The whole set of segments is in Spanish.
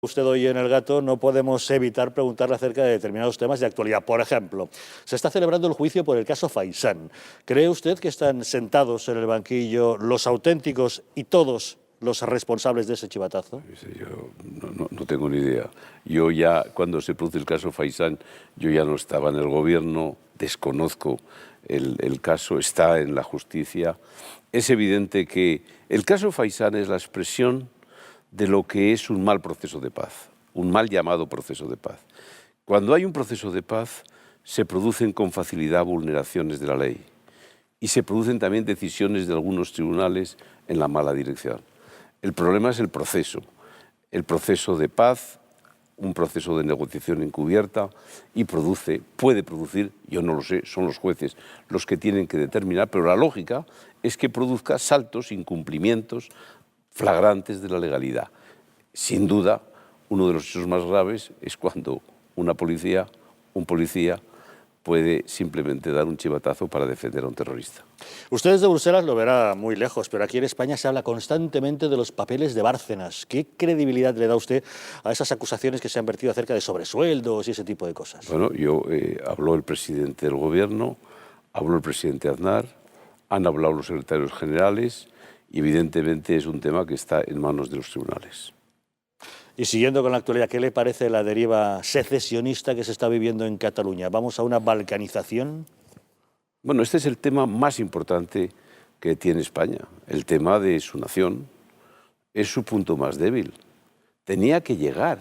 Usted hoy en El Gato no podemos evitar preguntarle acerca de determinados temas de actualidad. Por ejemplo, se está celebrando el juicio por el caso Faisán. ¿Cree usted que están sentados en el banquillo los auténticos y todos los responsables de ese chivatazo? Yo no tengo ni idea. Yo ya, cuando se produce el caso Faisán, yo ya no estaba en el gobierno, desconozco el caso, está en la justicia. Es evidente que el caso Faisán es la expresión de lo que es un mal proceso de paz, un mal llamado proceso de paz. Cuando hay un proceso de paz, se producen con facilidad vulneraciones de la ley y se producen también decisiones de algunos tribunales en la mala dirección. El problema es el proceso de paz, un proceso de negociación encubierta y puede producir, yo no lo sé, son los jueces los que tienen que determinar, pero la lógica es que produzca saltos, incumplimientos flagrantes de la legalidad. Sin duda, uno de los hechos más graves es cuando un policía puede simplemente dar un chivatazo para defender a un terrorista. Usted desde Bruselas lo verá muy lejos, pero aquí en España se habla constantemente de los papeles de Bárcenas. ¿Qué credibilidad le da usted a esas acusaciones que se han vertido acerca de sobresueldos y ese tipo de cosas? Bueno, habló el presidente del gobierno, habló el presidente Aznar, han hablado los secretarios generales y evidentemente es un tema que está en manos de los tribunales. Y siguiendo con la actualidad, ¿qué le parece la deriva secesionista que se está viviendo en Cataluña? ¿Vamos a una balcanización? Bueno, este es el tema más importante que tiene España. El tema de su nación es su punto más débil. Tenía que llegar.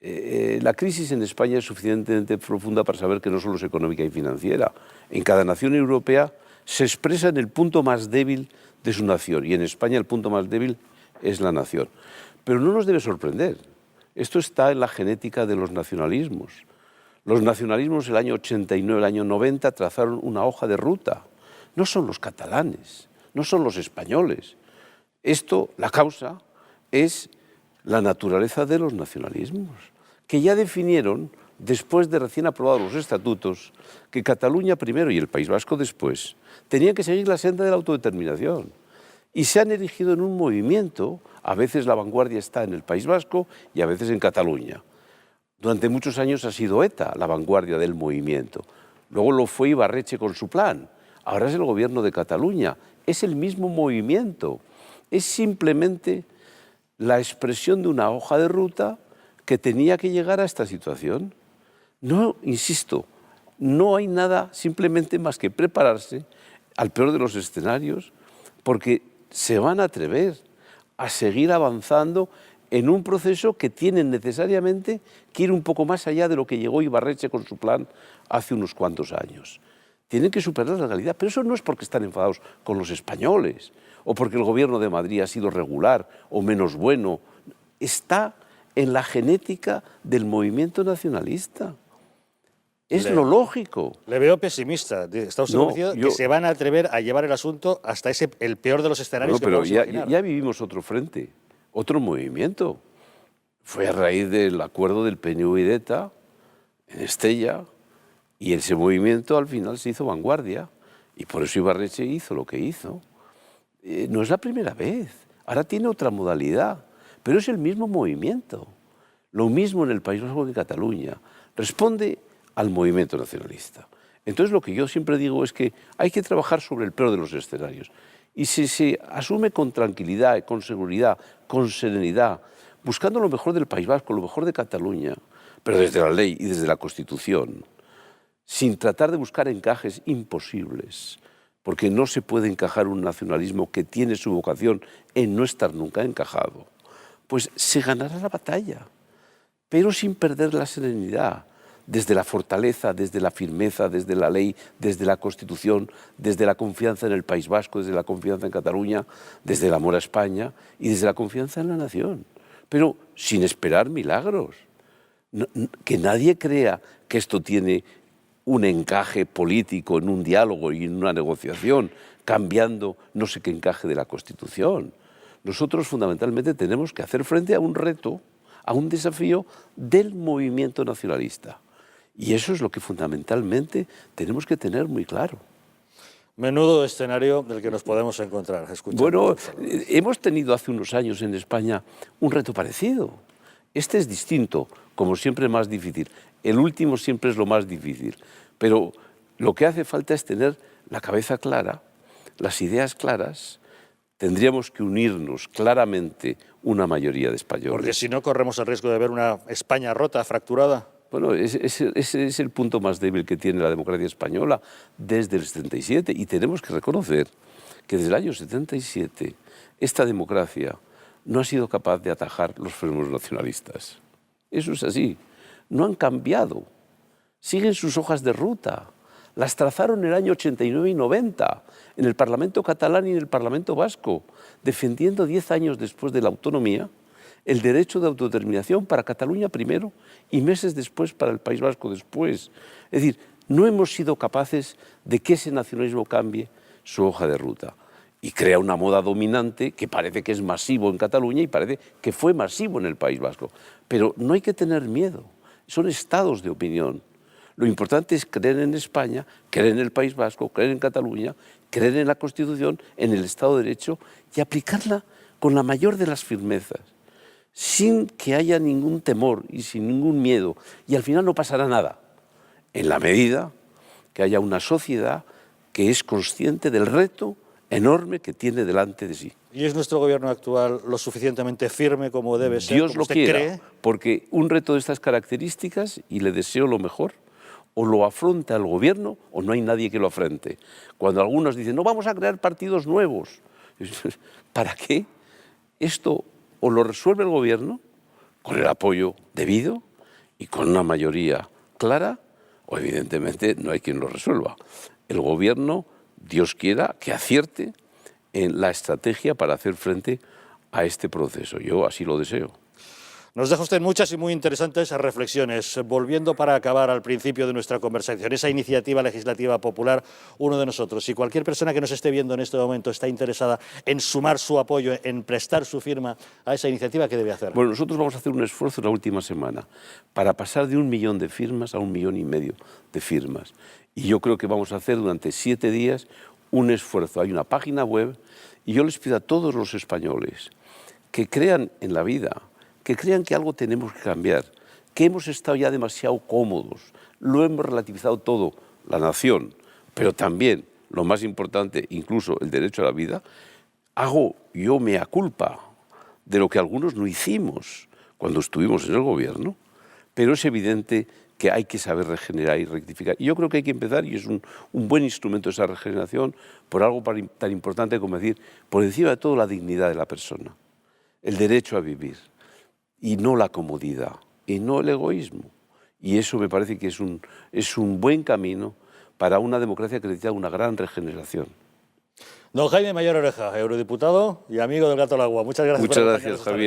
La crisis en España es suficientemente profunda para saber que no solo es económica y financiera. En cada nación europea se expresa en el punto más débil de su nación y en España el punto más débil es la nación. Pero no nos debe sorprender. Esto está en la genética de los nacionalismos. Los nacionalismos el año 89, el año 90 trazaron una hoja de ruta. No son los catalanes, no son los españoles. La causa es la naturaleza de los nacionalismos, que ya definieron, después de recién aprobados los estatutos, que Cataluña primero y el País Vasco después tenían que seguir la senda de la autodeterminación. Y se han erigido en un movimiento, a veces la vanguardia está en el País Vasco y a veces en Cataluña. Durante muchos años ha sido ETA la vanguardia del movimiento. Luego lo fue Ibarretxe con su plan. Ahora es el gobierno de Cataluña. Es el mismo movimiento. Es simplemente la expresión de una hoja de ruta que tenía que llegar a esta situación. No, insisto, no hay nada simplemente más que prepararse al peor de los escenarios, porque se van a atrever a seguir avanzando en un proceso que tiene necesariamente que ir un poco más allá de lo que llegó Ibarretxe con su plan hace unos cuantos años. Tienen que superar la realidad, pero eso no es porque están enfadados con los españoles o porque el gobierno de Madrid ha sido regular o menos bueno. Está en la genética del movimiento nacionalista. Es lo lógico. Le veo pesimista. ¿Está usted convencido que se van a atrever a llevar el asunto hasta el peor de los escenarios que podemos imaginar? Ya vivimos otro frente, otro movimiento. Fue a raíz del acuerdo del PNV y de ETA en Estella, y ese movimiento al final se hizo vanguardia, y por eso Ibarretxe hizo lo que hizo. No es la primera vez, ahora tiene otra modalidad, pero es el mismo movimiento. Lo mismo en el País Vasco que en Cataluña. Responde al movimiento nacionalista. Entonces lo que yo siempre digo es que hay que trabajar sobre el peor de los escenarios. Y si se asume con tranquilidad, con seguridad, con serenidad, buscando lo mejor del País Vasco, lo mejor de Cataluña, pero desde la ley y desde la Constitución, sin tratar de buscar encajes imposibles, porque no se puede encajar un nacionalismo que tiene su vocación en no estar nunca encajado, pues se ganará la batalla, pero sin perder la serenidad, desde la fortaleza, desde la firmeza, desde la ley, desde la Constitución, desde la confianza en el País Vasco, desde la confianza en Cataluña, desde el amor a España y desde la confianza en la nación. Pero sin esperar milagros. Que nadie crea que esto tiene un encaje político en un diálogo y en una negociación, cambiando no sé qué encaje de la Constitución. Nosotros fundamentalmente tenemos que hacer frente a un reto, a un desafío del movimiento nacionalista. Y eso es lo que fundamentalmente tenemos que tener muy claro. Menudo escenario del que nos podemos encontrar. Bueno, hemos tenido hace unos años en España un reto parecido. Este es distinto, como siempre más difícil. El último siempre es lo más difícil. Pero lo que hace falta es tener la cabeza clara, las ideas claras. Tendríamos que unirnos claramente una mayoría de españoles. Porque si no, corremos el riesgo de ver una España rota, fracturada. Bueno, ese es el punto más débil que tiene la democracia española desde el 77. Y tenemos que reconocer que desde el año 77 esta democracia no ha sido capaz de atajar los fenómenos nacionalistas. Eso es así. No han cambiado. Siguen sus hojas de ruta. Las trazaron en el año 89 y 90, en el Parlamento catalán y en el Parlamento vasco, defendiendo 10 años después de la autonomía el derecho de autodeterminación para Cataluña primero y meses después para el País Vasco después. Es decir, no hemos sido capaces de que ese nacionalismo cambie su hoja de ruta y crea una moda dominante que parece que es masivo en Cataluña y parece que fue masivo en el País Vasco. Pero no hay que tener miedo, son estados de opinión. Lo importante es creer en España, creer en el País Vasco, creer en Cataluña, creer en la Constitución, en el Estado de Derecho y aplicarla con la mayor de las firmezas, sin que haya ningún temor y sin ningún miedo. Y al final no pasará nada, en la medida que haya una sociedad que es consciente del reto enorme que tiene delante de sí. ¿Y es nuestro gobierno actual lo suficientemente firme como debe ser? Dios como lo usted quiera, cree? porque un reto de estas características, y le deseo lo mejor, o lo afronta el gobierno o no hay nadie que lo afronte. Cuando algunos dicen, no vamos a crear partidos nuevos, ¿para qué? Esto o lo resuelve el gobierno con el apoyo debido y con una mayoría clara, o evidentemente no hay quien lo resuelva. El gobierno, Dios quiera, que acierte en la estrategia para hacer frente a este proceso. Yo así lo deseo. Nos deja usted muchas y muy interesantes reflexiones. Volviendo para acabar al principio de nuestra conversación, esa iniciativa legislativa popular, uno de nosotros, si cualquier persona que nos esté viendo en este momento está interesada en sumar su apoyo, en prestar su firma a esa iniciativa, ¿qué debe hacer? Bueno, nosotros vamos a hacer un esfuerzo en la última semana para pasar de 1 millón de firmas a 1,5 millones de firmas. Y yo creo que vamos a hacer durante 7 días un esfuerzo. Hay una página web y yo les pido a todos los españoles que crean en la vida, que crean que algo tenemos que cambiar, que hemos estado ya demasiado cómodos, lo hemos relativizado todo, la nación, pero también, lo más importante, incluso el derecho a la vida, hago yo mea culpa de lo que algunos no hicimos cuando estuvimos en el gobierno, pero es evidente que hay que saber regenerar y rectificar. Y yo creo que hay que empezar, y es un buen instrumento esa regeneración, por algo tan importante como decir, por encima de todo, la dignidad de la persona, el derecho a vivir, y no la comodidad, y no el egoísmo. Y eso me parece que es un buen camino para una democracia que necesita una gran regeneración. Don Jaime Mayor Oreja, eurodiputado y amigo del Gato al Agua. Muchas gracias. Muchas gracias, Javier.